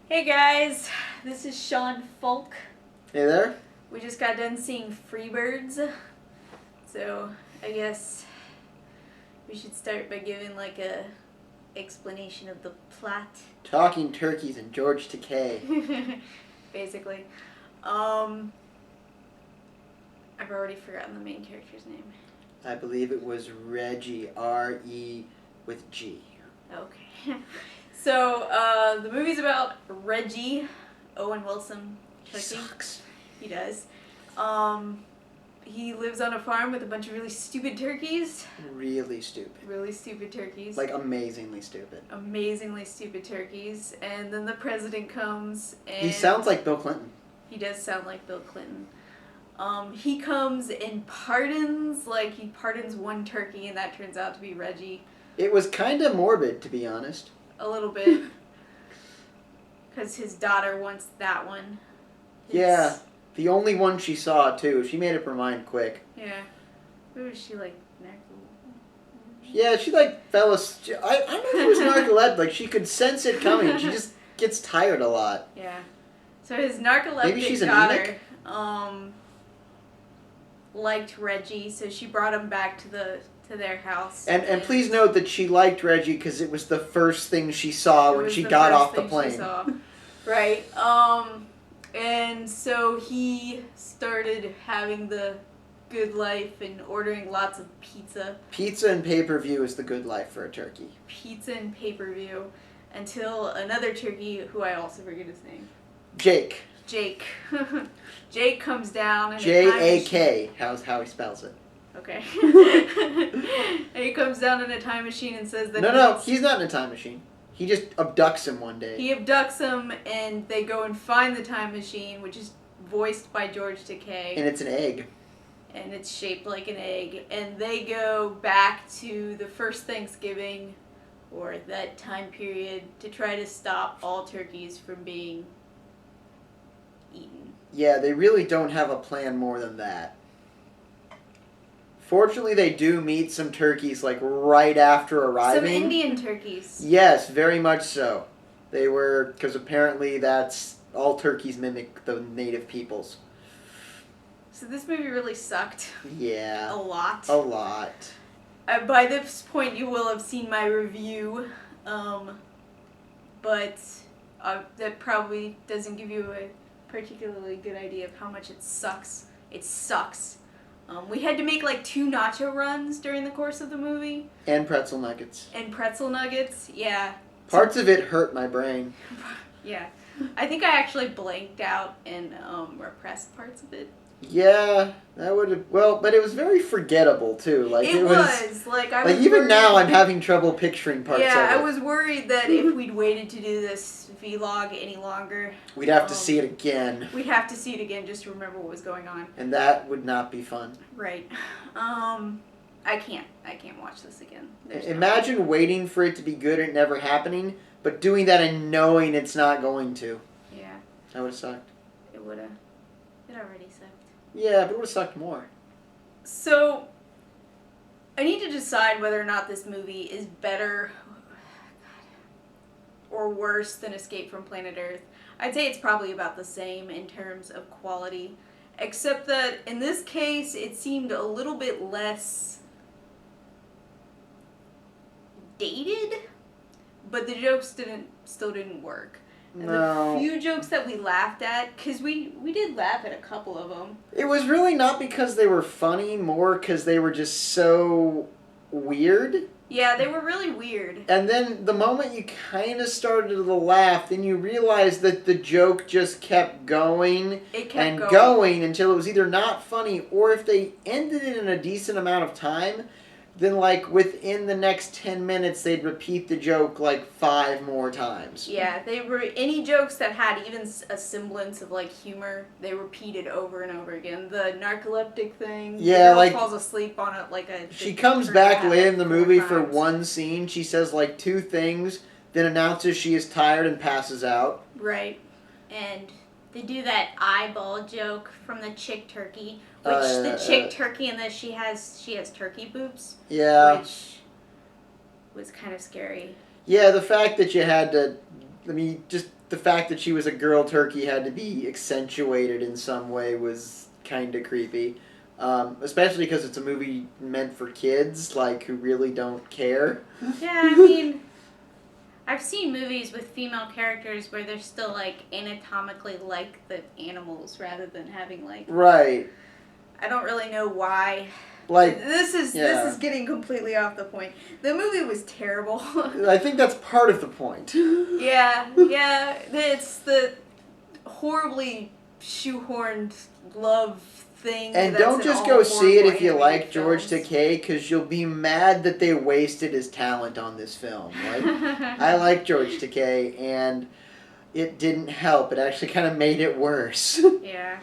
Hey guys, this is Sean Folk. Hey there. We just got done seeing Freebirds, so I guess we should start by giving like a explanation of the plot. Talking turkeys and George Takei. Basically. I've already forgotten the main character's name. I believe it was Reggie, R-E with G. Okay. So, the movie's about Reggie, Owen Wilson. He sucks. He does. He lives on a farm with a bunch of really stupid turkeys. Really stupid. Really stupid turkeys. Like amazingly stupid. Amazingly stupid turkeys. And then the president comes and... He sounds like Bill Clinton. He does sound like Bill Clinton. He comes and pardons, like he pardons one turkey and that turns out to be Reggie. It was kind of morbid, to be honest. A little bit. Because his daughter wants that one. Yeah. The only one she saw, too. She made up her mind quick. Yeah. Who was she, like, Yeah, she, like, fell asleep. I don't know if it was narcoleptic. Like, she could sense it coming. She just gets tired a lot. Yeah. So his narcoleptic Maybe she's daughter, anemic? liked Reggie, so she brought him back to their house. And please note that she liked Reggie because it was the first thing she saw when she got off the plane. Right. And so he started having the good life and ordering lots of pizza. Pizza and pay-per-view is the good life for a turkey. Pizza and pay-per-view until another turkey, who I also forget his name. Jake. Jake comes down. J-A-K. How he spells it. Okay. And he comes down in a time machine and says that No, he's not in a time machine. He just abducts him one day. He abducts him and they go and find the time machine, which is voiced by George Takei. And it's an egg. And it's shaped like an egg. And they go back to the first Thanksgiving, or that time period, to try to stop all turkeys from being eaten. Yeah, they really don't have a plan more than that. Fortunately, they do meet some turkeys, like, right after arriving. Some Indian turkeys. Yes, very much so. They were, because apparently that's, all turkeys mimic the native peoples. So this movie really sucked. Yeah. A lot. A lot. By this point, you will have seen my review, but that probably doesn't give you a particularly good idea of how much it sucks. It sucks. We had to make like 2 nacho runs during the course of the movie. And pretzel nuggets. Yeah. Parts of it hurt my brain. Yeah. I think I actually blanked out and repressed parts of it. Yeah, that would have... Well, but it was very forgettable, too. Like it was. Like, I was even worried, now, I'm having trouble picturing parts of it. Yeah, I was worried that if we'd waited to do this vlog any longer... We'd have to see it again. We'd have to see it again just to remember what was going on. And that would not be fun. Right. I can't watch this again. Imagine waiting for it to be good and never happening, but doing that and knowing it's not going to. Yeah. That would have sucked. It would have. It already sucked. Yeah, but it would have sucked more. So, I need to decide whether or not this movie is better or worse than Escape from Planet Earth. I'd say it's probably about the same in terms of quality, except that in this case it seemed a little bit less dated, but the jokes still didn't work. And No. the few jokes that we laughed at, because we did laugh at a couple of them. It was really not because they were funny, more because they were just so weird. Yeah, they were really weird. And then the moment you kind of started to laugh, then you realized that the joke just kept going going until it was either not funny, or if they ended it in a decent amount of time, then like within the next 10 minutes they'd repeat the joke like 5 more times. Yeah, they were any jokes that had even a semblance of like humor, they repeated over and over again. The narcoleptic thing. Yeah, the girl like falls asleep on it like a. She comes back late in the movie for one scene. She says like 2 things, then announces she is tired and passes out. Right, and they do that eyeball joke from the chick turkey. Which the chick turkey and she has turkey boobs. Yeah. Which was kind of scary. Yeah, the fact that you had to, just the fact that she was a girl turkey had to be accentuated in some way was kind of creepy. Especially because it's a movie meant for kids, like, who really don't care. Yeah, I mean, I've seen movies with female characters where they're still, like, anatomically like the animals rather than having, like... Right. I don't really know why. Like, this is getting completely off the point. The movie was terrible. I think that's part of the point. Yeah. It's the horribly shoehorned love thing. And don't just go see it if you like George Takei, because you'll be mad that they wasted his talent on this film. Like, I like George Takei, and it didn't help. It actually kind of made it worse. Yeah.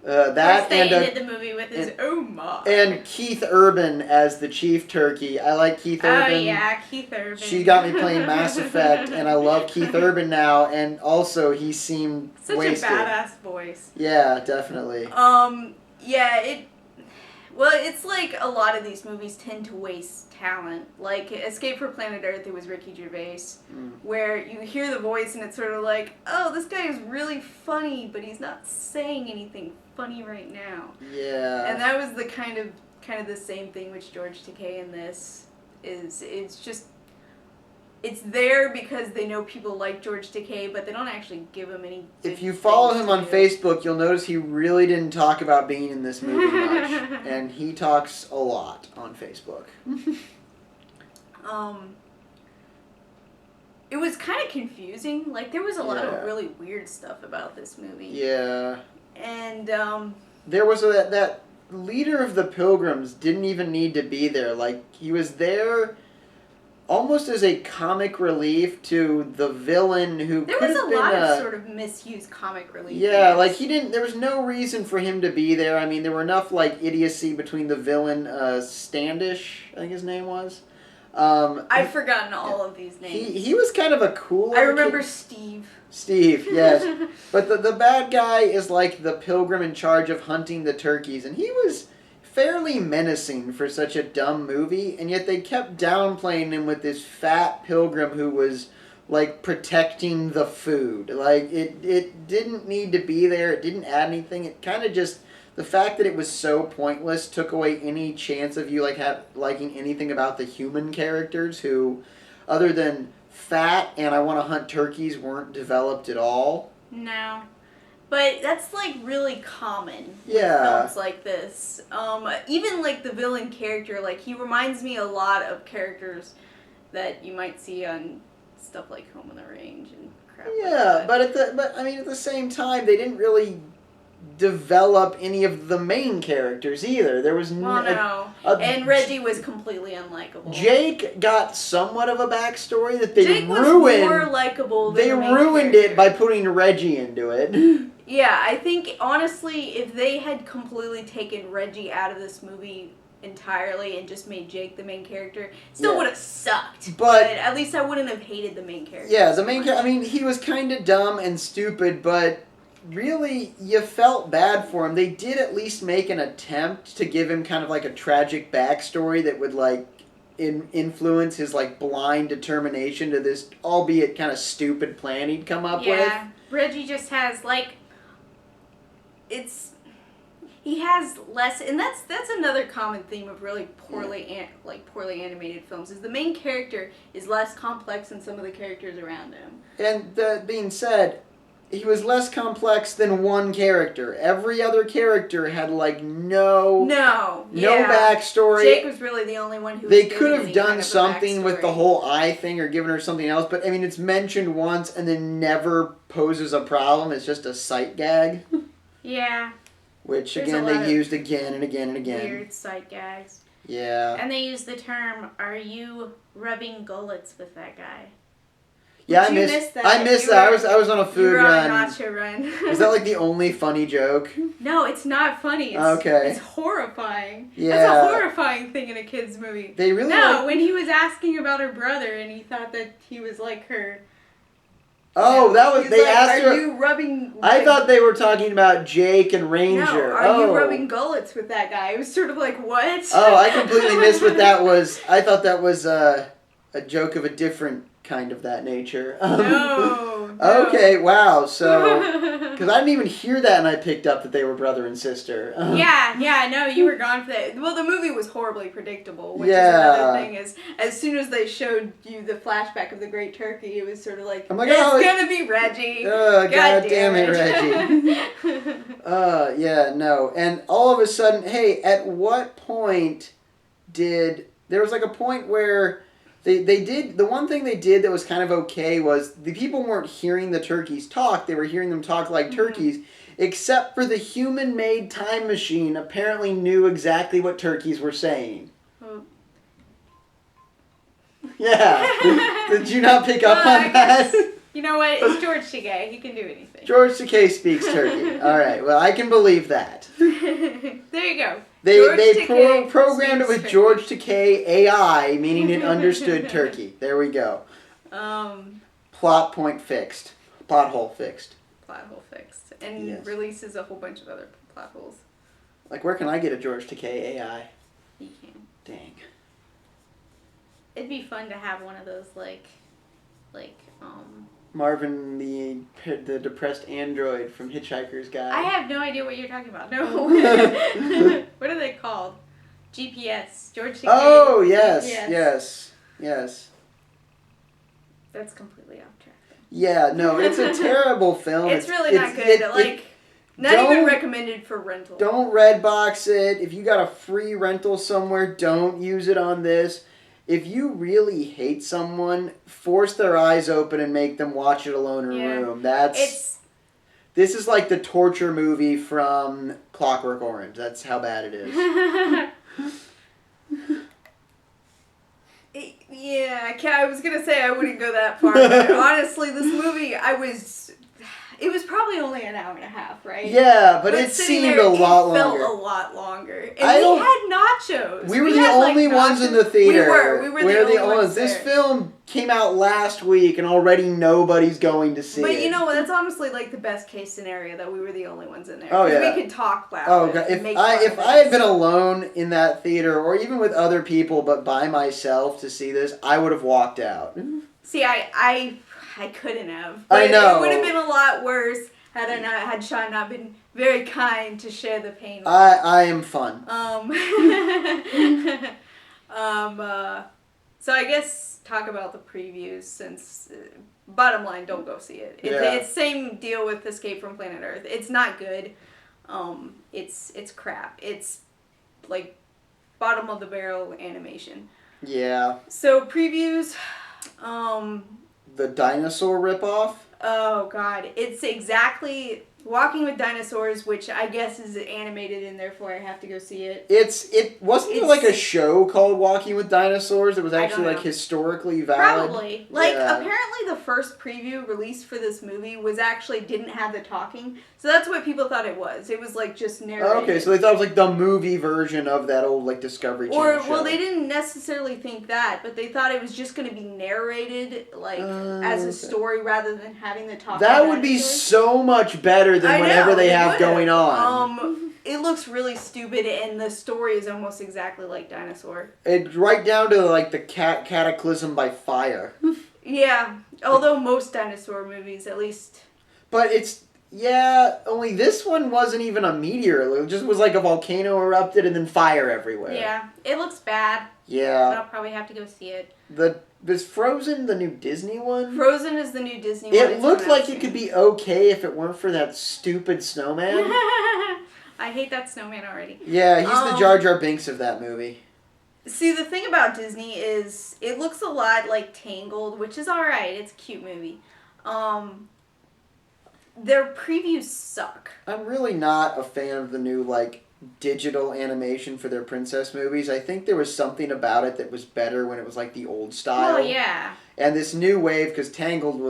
That and ended the movie with his "oh my." And Keith Urban as the chief turkey. I like Keith Urban. Oh yeah, Keith Urban. She got me playing Mass Effect, and I love Keith Urban now. And also, he seemed such wasted. a badass voice. Yeah, definitely. Yeah. Well, it's like a lot of these movies tend to waste talent. Like Escape from Planet Earth, it was Ricky Gervais, where you hear the voice and it's sort of like, oh, this guy is really funny, but he's not saying anything funny right now. Yeah. And that was the kind of the same thing with George Takei in this. It's there because they know people like George Takei, but they don't actually give him any. If you follow him on Facebook, you'll notice he really didn't talk about being in this movie much, and he talks a lot on Facebook. It was kind of confusing. Like, there was a lot of really weird stuff about this movie. Yeah. And there was that leader of the Pilgrims didn't even need to be there. Like, he was there almost as a comic relief to the villain who could have been There was a lot of sort of misused comic relief. Yeah, like there was no reason for him to be there. I mean, there were enough, like, idiocy between the villain, Standish, I think his name was. I've forgotten all of these names. He was kind of a cool... I remember Steve. Steve, yes. But the bad guy is like the pilgrim in charge of hunting the turkeys, and he was fairly menacing for such a dumb movie, and yet they kept downplaying him with this fat pilgrim who was, like, protecting the food. Like, it didn't need to be there, it didn't add anything, it kind of just... The fact that it was so pointless took away any chance of you liking anything about the human characters who, other than fat and I want to hunt turkeys, weren't developed at all. No. But that's, like, really common with films like this. Even, like, the villain character, like, he reminds me a lot of characters that you might see on stuff like Home on the Range and crap like that. But at the same time, they didn't really develop any of the main characters either. There was no. And Reggie was completely unlikable. Jake got somewhat of a backstory that they Jake ruined. Was more likable than they ruined it by putting Reggie into it. Yeah, I think honestly, if they had completely taken Reggie out of this movie entirely and just made Jake the main character, still would have sucked. But at least I wouldn't have hated the main character. Yeah, the main character. I mean, he was kind of dumb and stupid, but really, you felt bad for him. They did at least make an attempt to give him kind of like a tragic backstory that would, like, influence his, like, blind determination to this, albeit kind of stupid plan he'd come up with. Yeah, Reggie just has, like, he has less, and that's another common theme of really poorly animated films, is the main character is less complex than some of the characters around him. And that being said, he was less complex than one character. Every other character had, like, no backstory. Jake was really the only one who They could have done something with the whole eye thing or given her something else, but, I mean, it's mentioned once and then never poses a problem. It's just a sight gag. Yeah. Which, again, they used again and again and again. Weird sight gags. Yeah. And they used the term, "Are you rubbing gullets with that guy?" Yeah, I missed that. I was on a food run. You were on a nacho run. Was that, like, the only funny joke? No, it's not funny. It's horrifying. Yeah. That's a horrifying thing in a kid's movie. They really when he was asking about her brother and he thought that he was like her. Oh, that was... They asked her... Are you rubbing... I thought they were talking about Jake and Ranger. No, are you rubbing gullets with that guy? It was sort of like, what? Oh, I completely missed what that was. I thought that was a joke of a different kind of that nature. No. No. Okay, wow. So, because I didn't even hear that, and I picked up that they were brother and sister. Yeah. No, you were gone for that. Well, the movie was horribly predictable, which is Yeah. another thing. Is as soon as they showed you the flashback of the Great Turkey, it was sort of like, I'm like, it's oh, gonna be Reggie. God damn it, Reggie. Yeah, no. And all of a sudden, hey, at what point there was like a point where they did, the one thing they did that was kind of okay was the people weren't hearing the turkeys talk, they were hearing them talk like turkeys, except for the human-made time machine apparently knew exactly what turkeys were saying. Oh. Yeah. Did you not pick up on that? You know what? It's George Takei. He can do anything. George Takei speaks turkey. All right. Well, I can believe that. There you go. They programmed it with turkey. George Takei AI, meaning it understood turkey. There we go. Plot point fixed. Plot hole fixed. Plot hole fixed. And releases a whole bunch of other plot holes. Like, where can I get a George Takei AI? You can. Dang. It'd be fun to have one of those, Marvin, the depressed android from Hitchhiker's Guide. I have no idea what you're talking about. No. What are they called? GPS. George Takei. Oh, yes. That's completely off track. Yeah, no, it's a terrible film. It's really not good. Not even recommended for rental. Don't Redbox it. If you got a free rental somewhere, don't use it on this. If you really hate someone, force their eyes open and make them watch it alone in a room. This is like the torture movie from Clockwork Orange. That's how bad it is. I was going to say I wouldn't go that far. But honestly, this movie, it was probably only an hour and a half, right? Yeah, but it seemed a lot longer. It felt a lot longer. And we had nachos. We were the only ones in the theater. We were the only ones there. This film came out last week and already nobody's going to see it. But you know what? That's honestly like the best case scenario that we were the only ones in there. Oh, yeah. We could talk loud. Oh, God. If I had been alone in that theater or even with other people but by myself to see this, I would have walked out. See, I couldn't have. But I know. It would have been a lot worse had Sean not been very kind to share the pain with me. I am fun. So I guess talk about the previews since, bottom line, don't go see it. It's same deal with Escape from Planet Earth. It's not good. It's crap. It's like bottom of the barrel animation. Yeah. So previews, the dinosaur ripoff? Oh, God. It's exactly Walking with Dinosaurs, which I guess is animated and therefore I have to go see it. Wasn't there like a show called Walking with Dinosaurs that was actually like historically valid? Probably. Apparently the first preview released for this movie didn't have the talking. So that's what people thought it was. It was like just narrated. Okay, so they thought it was like the movie version of that old like Discovery Channel show. Well, they didn't necessarily think that, but they thought it was just going to be narrated as a story rather than having the talking. That would be so much better than whatever they have going on. It looks really stupid, and the story is almost exactly like Dinosaur. It's right down to like the cataclysm by fire. Yeah, although most dinosaur movies, at least. But only this one wasn't even a meteor. It just was like a volcano erupted and then fire everywhere. Yeah, it looks bad. Yeah. I'll probably have to go see it. Is Frozen the new Disney one? Frozen is the new Disney one. It looked like it could be okay if it weren't for that stupid snowman. I hate that snowman already. Yeah, he's the Jar Jar Binks of that movie. See, the thing about Disney is it looks a lot like Tangled, which is alright. It's a cute movie. Their previews suck. I'm really not a fan of the new, digital animation for their princess movies. I think there was something about it that was better when it was, the old style. Oh, yeah. And this new wave, because Tangled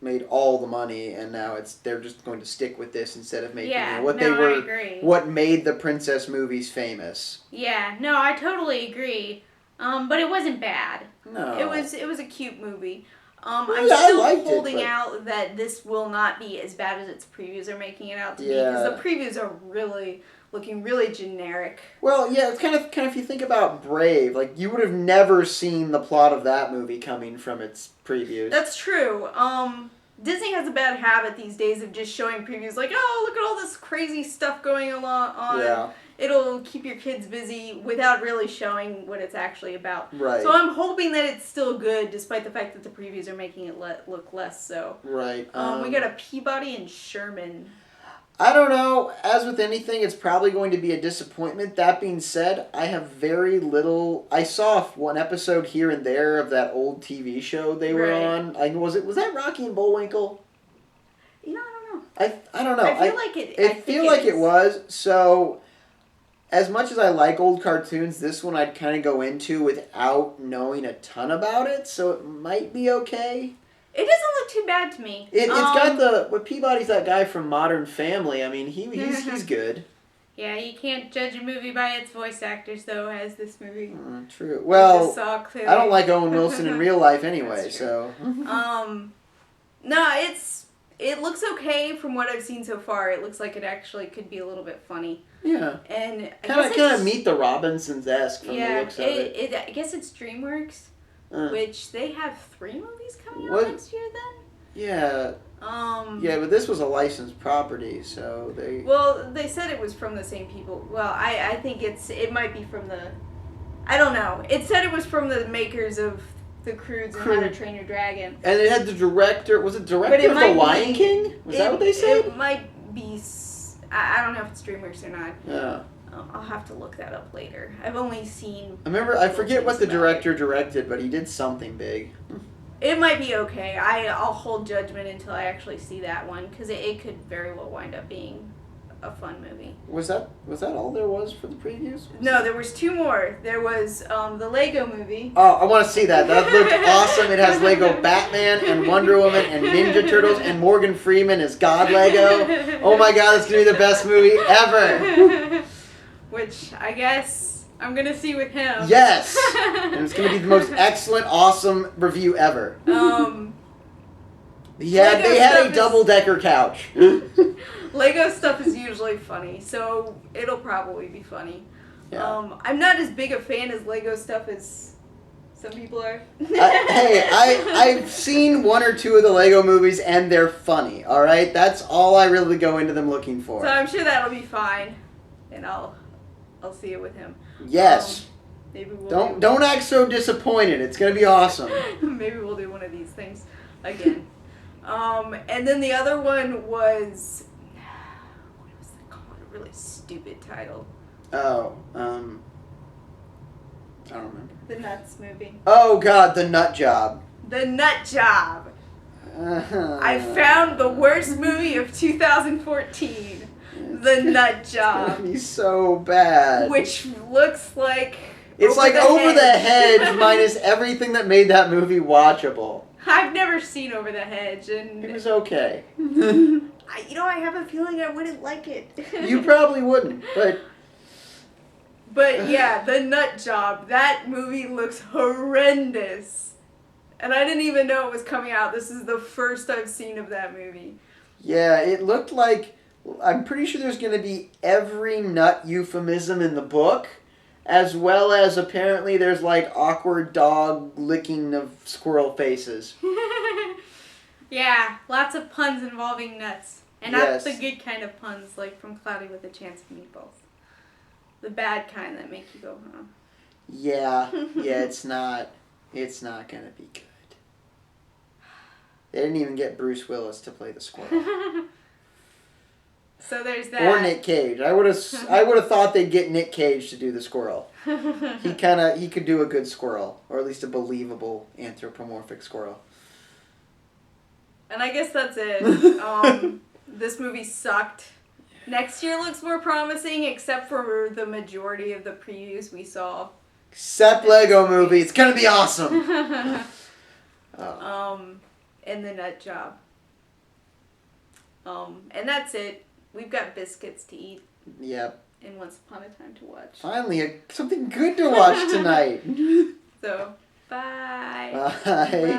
made all the money, and now they're just going to stick with this instead of making I agree. What made the princess movies famous. Yeah, no, I totally agree. But it wasn't bad. No. It was a cute movie. I'm still holding out that this will not be as bad as its previews are making it out to be, because the previews are really looking really generic. Well, yeah, it's kind of if you think about Brave, you would have never seen the plot of that movie coming from its previews. That's true. Disney has a bad habit these days of just showing previews like, oh, look at all this crazy stuff going on. Yeah. It'll keep your kids busy without really showing what it's actually about. Right. So I'm hoping that it's still good, despite the fact that the previews are making it look less so. Right. We got a Peabody and Sherman. I don't know. As with anything, it's probably going to be a disappointment. That being said, I have very little... I saw one episode here and there of that old TV show they were on. Was that Rocky and Bullwinkle? You know, I don't know. I don't know. I feel like it... I feel like it was. So, as much as I like old cartoons, this one I'd kind of go into without knowing a ton about it. So it might be okay. It doesn't look too bad to me. It's got Peabody's that guy from Modern Family. I mean, he's good. Yeah, you can't judge a movie by its voice actors, though, as this movie. True. Well, I don't like Owen Wilson in real life anyway, so. No, it looks okay from what I've seen so far. It looks like it actually could be a little bit funny. Yeah. And kind of Meet the Robinsons-esque from the looks of it. I guess it's DreamWorks. Which they have 3 movies coming out next year then? Yeah. Yeah, but this was a licensed property, so they... Well, they said it was from the same people. Well, I think it might be from the... I don't know. It said it was from the makers of The Croods and How to Train Your Dragon. And it had the director... Was it director of The Lion King? Was that what they said? It might be... I don't know if it's DreamWorks or not. Yeah. I'll have to look that up later. I've only seen... I forget what the director directed, but he did something big. It might be okay. I'll hold judgment until I actually see that one, because it could very well wind up being a fun movie. Was that all there was for the previews? No, there was 2 more. There was the Lego movie. Oh, I want to see that. That looked awesome. It has Lego Batman and Wonder Woman and Ninja Turtles and Morgan Freeman as God Lego. Oh my god, it's going to be the best movie ever. Which I guess I'm going to see with him. Yes! And it's going to be the most excellent, awesome review ever. They had a double-decker couch. Lego stuff is usually funny, so it'll probably be funny. Yeah. I'm not as big a fan as Lego stuff as some people are. I've seen 1 or 2 of the Lego movies, and they're funny, alright? That's all I really go into them looking for. So I'm sure that'll be fine, and I'll see it with him. Yes. Maybe we'll don't act so disappointed. It's going to be awesome. Maybe we'll do one of these things again. And then the other one was... What was that called? A really stupid title. Oh, I don't remember. The Nuts movie. Oh, God, The Nut Job. The Nut Job. I found the worst movie of 2014. The Nut Job. He's so bad. Which looks like... It's like Over the Hedge minus everything that made that movie watchable. I've never seen Over the Hedge, and... It was okay. I have a feeling I wouldn't like it. You probably wouldn't, but... But yeah, The Nut Job. That movie looks horrendous. And I didn't even know it was coming out. This is the first I've seen of that movie. Yeah, it looked like... I'm pretty sure there's going to be every nut euphemism in the book, as well as apparently there's like awkward dog licking of squirrel faces. Yeah, lots of puns involving nuts. And not the good kind of puns, like from Cloudy with a Chance of Meatballs. The bad kind that make you go, huh? Yeah, it's not going to be good. They didn't even get Bruce Willis to play the squirrel. So there's that. Or Nick Cage. I would have thought they'd get Nick Cage to do the squirrel. He could do a good squirrel, or at least a believable anthropomorphic squirrel. And I guess that's it. This movie sucked. Next year looks more promising, except for the majority of the previews we saw. Except Lego Movie. It's gonna be awesome. And The Nut Job. And that's it. We've got biscuits to eat. Yep. And Once Upon a Time to watch. Finally, something good to watch tonight. So, bye. Bye.